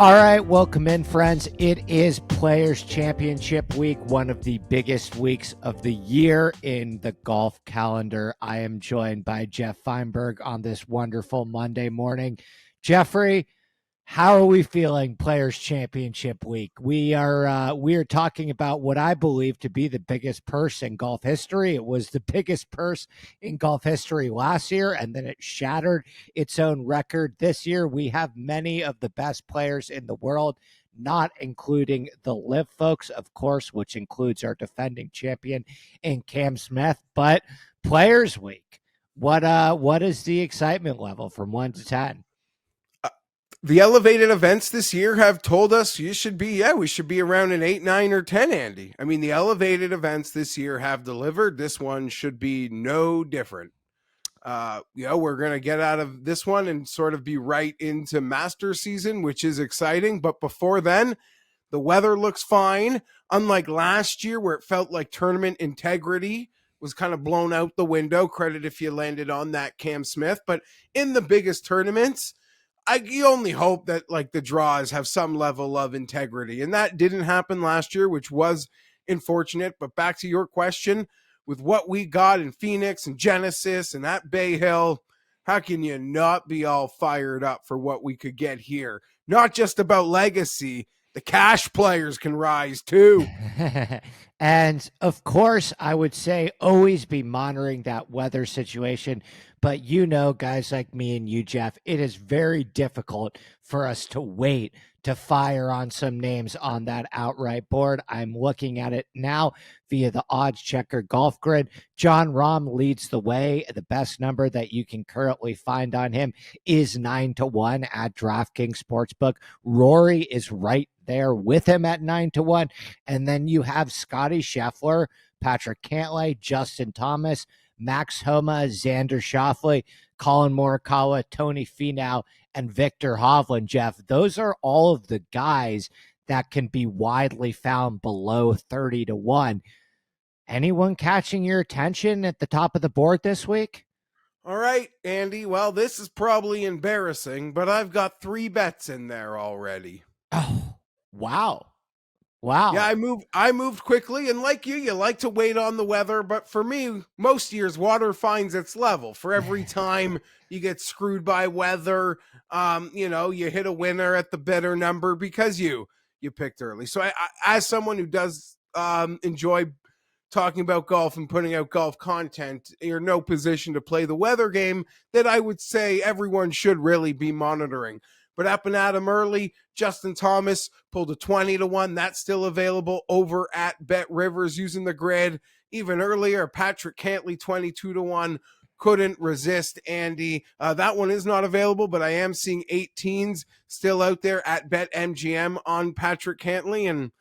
All right, welcome in, friends. It is Players Championship Week, one of the biggest weeks of the year in the golf calendar. I am joined by Geoff Fienberg on this wonderful Monday morning. Jeffrey, how are we feeling Players Championship Week? We are talking about what I believe to be the biggest purse in golf history. It was the biggest purse in golf history last year, and then it shattered its own record this year. We have many of the best players in the world, not including the LIV folks, of course, which includes our defending champion in Cam Smith. But Players Week, what is the excitement level from 1 to 10? The elevated events this year have told us we should be around an 8, 9, or 10, Andy. I mean, the elevated events this year have delivered. This one should be no different. We're going to get out of this one and sort of be right into master season, which is exciting. But before then, the weather looks fine. Unlike last year where it felt like tournament integrity was kind of blown out the window. Credit if you landed on that, Cam Smith. But in the biggest tournaments, you only hope that like the draws have some level of integrity, and that didn't happen last year, which was unfortunate. But back to your question, with what we got in Phoenix and Genesis and at Bay Hill, how can you not be all fired up for what we could get here? Not just about legacy, the cash players can rise too. And of course, I would say always be monitoring that weather situation. But guys like me and you, Geoff, it is very difficult for us to wait to fire on some names on that outright board. I'm looking at it now via the oddschecker golf grid. Jon Rahm leads the way. The best number that you can currently find on him is 9-1 at DraftKings Sportsbook. Rory is right there with him at 9-1. And then you have Scotty Scheffler, Patrick Cantlay, Justin Thomas, Max Homa, Xander Schauffele, Colin Morikawa, Tony Finau, and Viktor Hovland. Geoff, those are all of the guys that can be widely found below 30-1. Anyone catching your attention at the top of the board this week? All right, Andy. Well, this is probably embarrassing, but I've got 3 bets in there already. Oh, wow. Wow. Yeah, I moved quickly, and like you like to wait on the weather, but for me, most years water finds its level. For every time you get screwed by weather, you hit a winner at the better number because you picked early. So I as someone who does enjoy talking about golf and putting out golf content, you're in no position to play the weather game that I would say everyone should really be monitoring. But up and at him early, Justin Thomas pulled a 20-1. That's still available over at Bet Rivers using the grid. Even earlier, Patrick Cantlay 22-1. Couldn't resist, Andy. That one is not available, but I am seeing 18s still out there at BetMGM on Patrick Cantlay, and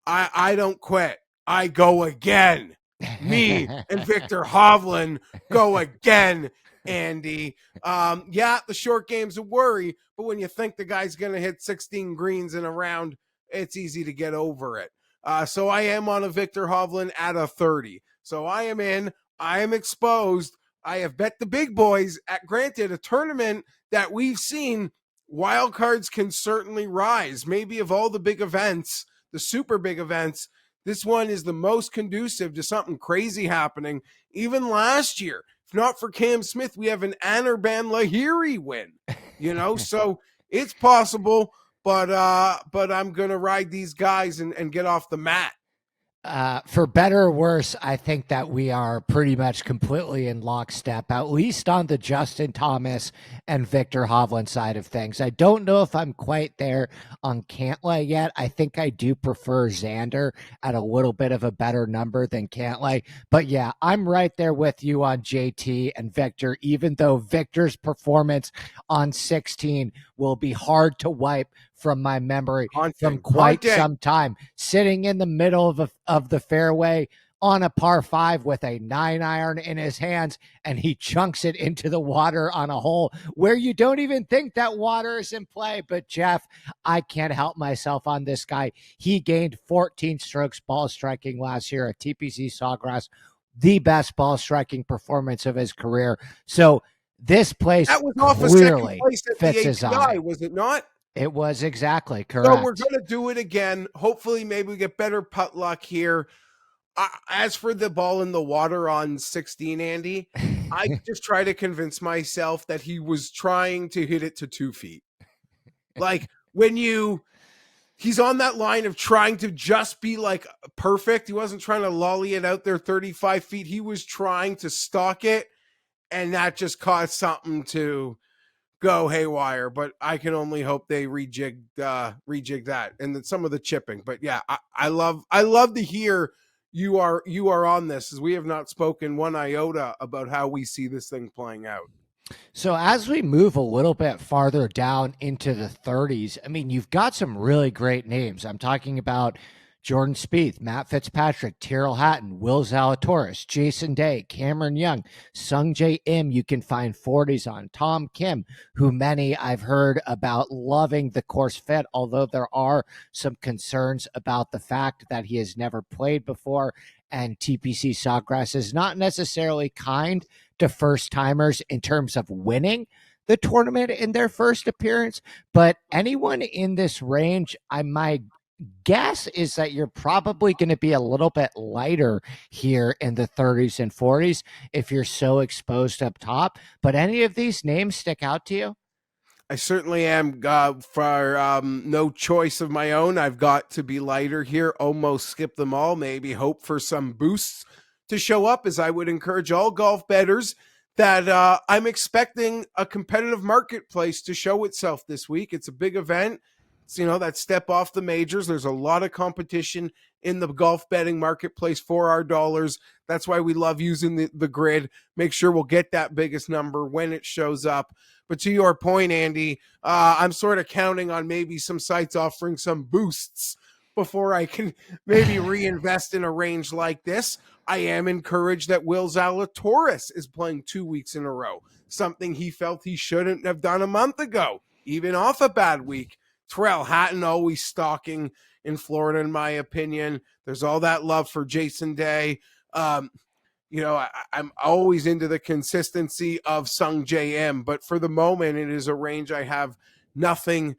I don't quit. I go again. Me and Viktor Hovland go again, Andy. The short game's a worry, but when you think the guy's going to hit 16 greens in a round, it's easy to get over it. So I am on a Viktor Hovland at a 30. So I am in. I am exposed. I have bet the big boys at, granted, a tournament that we've seen. Wild cards can certainly rise. Maybe of all the big events, the super big events, this one is the most conducive to something crazy happening. Even last year, if not for Cam Smith, we have an Anirban Lahiri win. So it's possible, but I'm gonna ride these guys and get off the mat. For better or worse, I think that we are pretty much completely in lockstep, at least on the Justin Thomas and Viktor Hovland side of things. I don't know if I'm quite there on Cantlay yet. I think I do prefer Xander at a little bit of a better number than Cantlay. But yeah, I'm right there with you on JT and Viktor, even though Viktor's performance on 16 will be hard to wipe from my memory from quite some time. Sitting in the middle of the fairway on a par 5 with a 9-iron in his hands, and he chunks it into the water on a hole where you don't even think that water is in play. But Geoff, I can't help myself on this guy. He gained 14 strokes ball striking last year at TPC Sawgrass, the best ball striking performance of his career. So this place that was off clearly a second place at fits the his API, eye. was it not? It was exactly So we're correct. going to do it again. Hopefully, maybe we get better putt luck here. As for the ball in the water on 16, Andy, I just try to convince myself that he was trying to hit it to 2 feet. Like when he's on that line of trying to just be like perfect. He wasn't trying to lolly it out there 35 feet. He was trying to stalk it, and that just caused something to go haywire. But I can only hope they rejig that and then some of the chipping. But yeah, I love to hear you are on this, as we have not spoken one iota about how we see this thing playing out. So as we move a little bit farther down into the 30s, I mean, you've got some really great names. I'm talking about Jordan Spieth, Matt Fitzpatrick, Tyrrell Hatton, Will Zalatoris, Jason Day, Cameron Young, Sungjae Im. You can find 40s on Tom Kim, who many I've heard about loving the course fit, although there are some concerns about the fact that he has never played before, and TPC Sawgrass is not necessarily kind to first timers in terms of winning the tournament in their first appearance. But anyone in this range, my guess is that you're probably going to be a little bit lighter here in the 30s and 40s if you're so exposed up top. But any of these names stick out to you? I certainly am. For no choice of my own, I've got to be lighter here. Almost skip them all. Maybe hope for some boosts to show up, as I would encourage all golf bettors that I'm expecting a competitive marketplace to show itself this week. It's a big event. It's, that step off the majors. There's a lot of competition in the golf betting marketplace for our dollars. That's why we love using the grid. Make sure we'll get that biggest number when it shows up. But to your point, Andy, I'm sort of counting on maybe some sites offering some boosts before I can maybe reinvest in a range like this. I am encouraged that Will Zalatoris is playing 2 weeks in a row, something he felt he shouldn't have done a month ago, even off a bad week. Tyrrell Hatton always stalking in Florida, in my opinion. There's all that love for Jason Day. I'm always into the consistency of Sungjae Im, but for the moment, it is a range I have nothing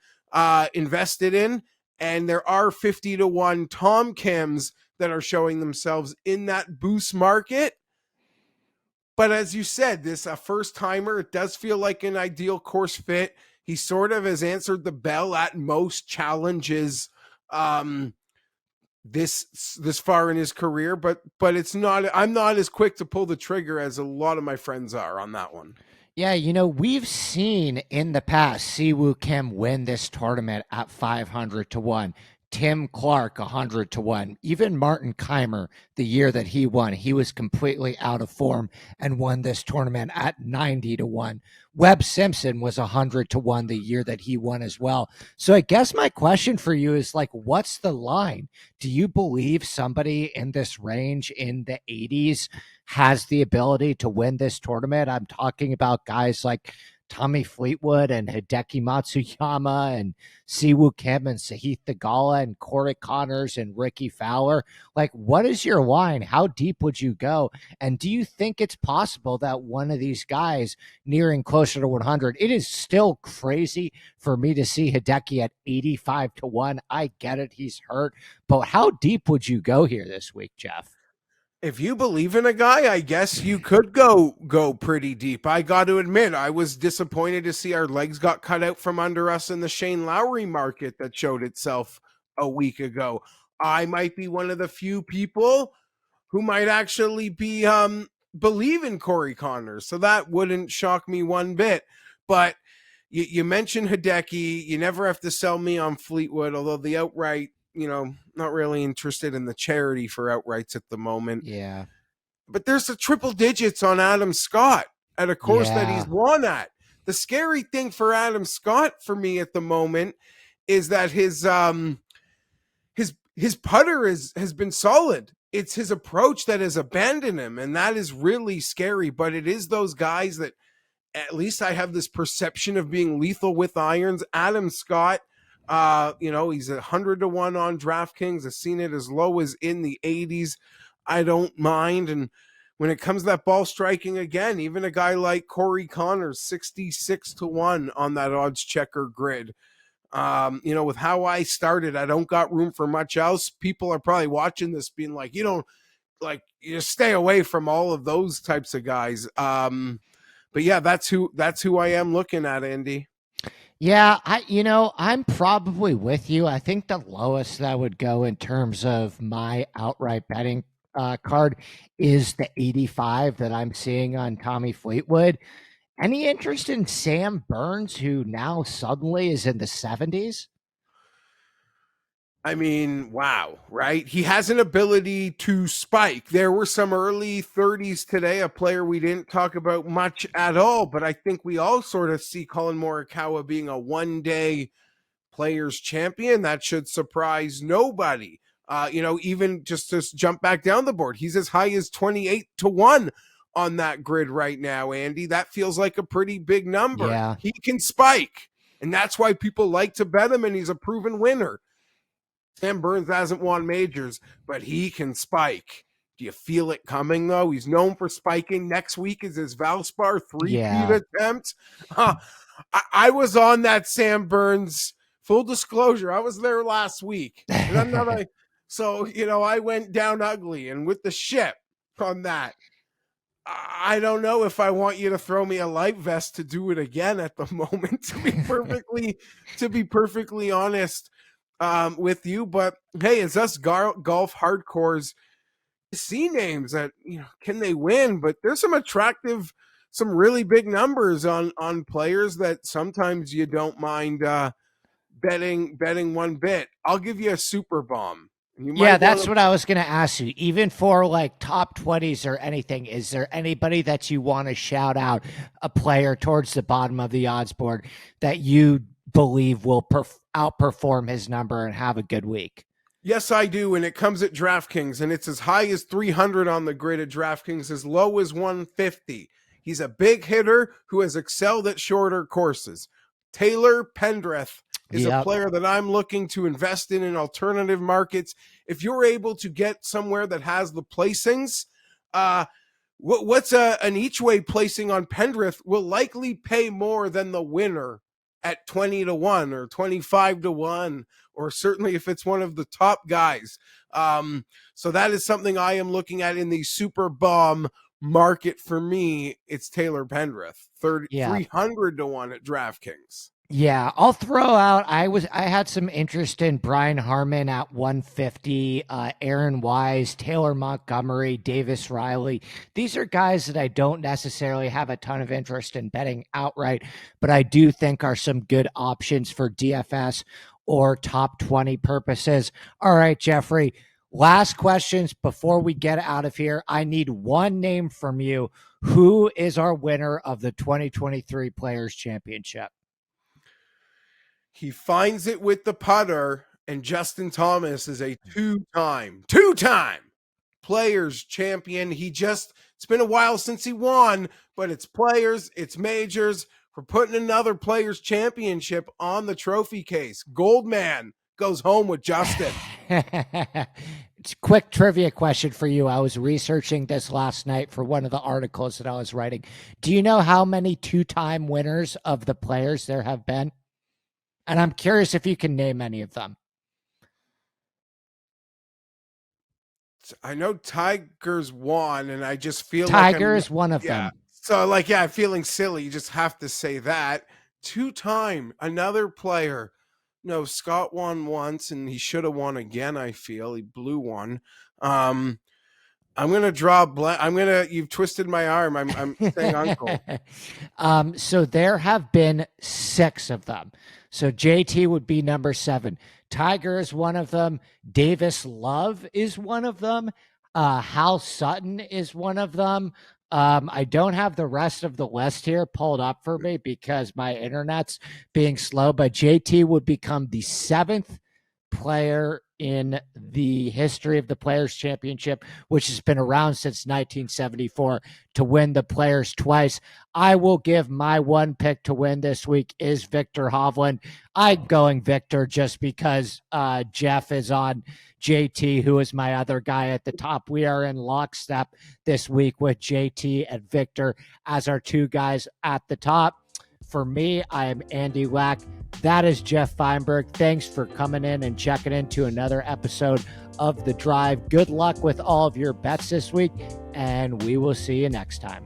invested in. And there are 50-1 Tom Kims that are showing themselves in that boost market. But as you said, this a first timer. It does feel like an ideal course fit. He sort of has answered the bell at most challenges this far in his career, but it's not. I'm not as quick to pull the trigger as a lot of my friends are on that one. Yeah, we've seen in the past Siwoo Kim win this tournament at 500-1. Tim Clark 100-1. Even Martin Keimer, the year that he won, he was completely out of form and won this tournament at 90-1. Webb Simpson was 100-1 the year that he won as well. So I guess my question for you is like, what's the line? Do you believe somebody in this range in the 80s has the ability to win this tournament? I'm talking about guys like Tommy Fleetwood and Hideki Matsuyama and Siwoo Kim and Sahith Theegala and Corey Connors and Ricky Fowler. Like, what is your line? How deep would you go? And do you think it's possible that one of these guys nearing closer to 100? It is still crazy for me to see Hideki at 85-1. I get it. He's hurt. But how deep would you go here this week, Geoff? If you believe in a guy, I guess you could go pretty deep. I got to admit, I was disappointed to see our legs got cut out from under us in the Shane Lowry market that showed itself a week ago. I might be one of the few people who might actually be believe in Corey Connors, so that wouldn't shock me one bit. But you mentioned Hideki. You never have to sell me on Fleetwood, although the outright, not really interested in the charity for outrights at the moment. Yeah. But there's the triple digits on Adam Scott at a course that he's Yeah. won at. The scary thing for Adam Scott for me at the moment is that his putter has been solid. It's his approach that has abandoned him, and that is really scary. But it is those guys that at least I have this perception of being lethal with irons. Adam Scott, he's 100-1 on DraftKings. I've seen it as low as in the 80s. I don't mind. And when it comes to that ball striking again, even a guy like Corey Connors, 66-1 on that odds checker grid. With how I started, I don't got room for much else. People are probably watching this being like, you stay away from all of those types of guys. But yeah, that's who I am looking at, Andy. Yeah, I'm probably with you. I think the lowest that would go in terms of my outright betting card is the 85 that I'm seeing on Tommy Fleetwood. Any interest in Sam Burns, who now suddenly is in the 70s? I mean, wow, right? He has an ability to spike. There were some early 30s today, a player we didn't talk about much at all, but I think we all sort of see Colin Morikawa being a one-day Players Champion. That should surprise nobody. Even just to jump back down the board, he's as high as 28-1 on that grid right now, Andy. That feels like a pretty big number. Yeah. He can spike, and that's why people like to bet him, and he's a proven winner. Sam Burns hasn't won majors, but he can spike. Do you feel it coming, though? He's known for spiking. Next week is his Valspar three-peat attempt. I was on that Sam Burns. Full disclosure, I was there last week. And I'm not like, so, I went down ugly and with the ship on that. I don't know if I want you to throw me a life vest to do it again at the moment, to be perfectly honest with you. But hey, it's us golf hardcores see names that, can they win? But there's some really big numbers on players that sometimes you don't mind betting one bit. I'll give you a super bomb. That's what I was going to ask you. Even for like top 20s or anything, is there anybody that you want to shout out, a player towards the bottom of the odds board that you believe will outperform his number and have a good week? Yes, I do, and it comes at DraftKings, and it's as high as 300 on the grid at DraftKings, as low as 150. He's a big hitter who has excelled at shorter courses. Taylor Pendrith is a player that I'm looking to invest in alternative markets. If you're able to get somewhere that has the placings, what's an each way placing on Pendrith will likely pay more than the winner at 20-1 or 25-1, or certainly if it's one of the top guys. So that is something I am looking at in the super bomb market. For me, it's Taylor Pendrith, 300-1 at DraftKings. Yeah, I'll throw out. I had some interest in Brian Harmon at 150, Aaron Wise, Taylor Montgomery, Davis Riley. These are guys that I don't necessarily have a ton of interest in betting outright, but I do think are some good options for DFS or top 20 purposes. All right, Jeffrey, last questions before we get out of here. I need one name from you. Who is our winner of the 2023 Players Championship? He finds it with the putter, and Justin Thomas is a two-time Players Champion. It's been a while since he won, but it's Players, it's majors. We're putting another Players Championship on the trophy case. Goldman goes home with Justin. It's a quick trivia question for you. I was researching this last night for one of the articles that I was writing. Do you know how many two-time winners of the Players there have been? And I'm curious if you can name any of them. I know Tiger's won, and I just feel Tiger is one of them. So, I'm feeling silly. You just have to say that. Two-time, another player. No, Scott won once, and he should have won again, I feel. He blew one. I'm going to draw you've twisted my arm. I'm saying uncle. So there have been 6 of them. So JT would be number 7. Tiger is one of them. Davis Love is one of them. Hal Sutton is one of them. I don't have the rest of the list here pulled up for me because my internet's being slow, but JT would become the 7th player in the history of the Players Championship, which has been around since 1974, to win the Players twice. I will give my one pick to win this week is Viktor Hovland. I'm going Viktor just because Geoff is on JT, who is my other guy at the top. We are in lockstep this week with JT and Viktor as our 2 guys at the top. For me, I am Andy Lack. That is Geoff Fienberg. Thanks for coming in and checking into another episode of The Drive. Good luck with all of your bets this week, and we will see you next time.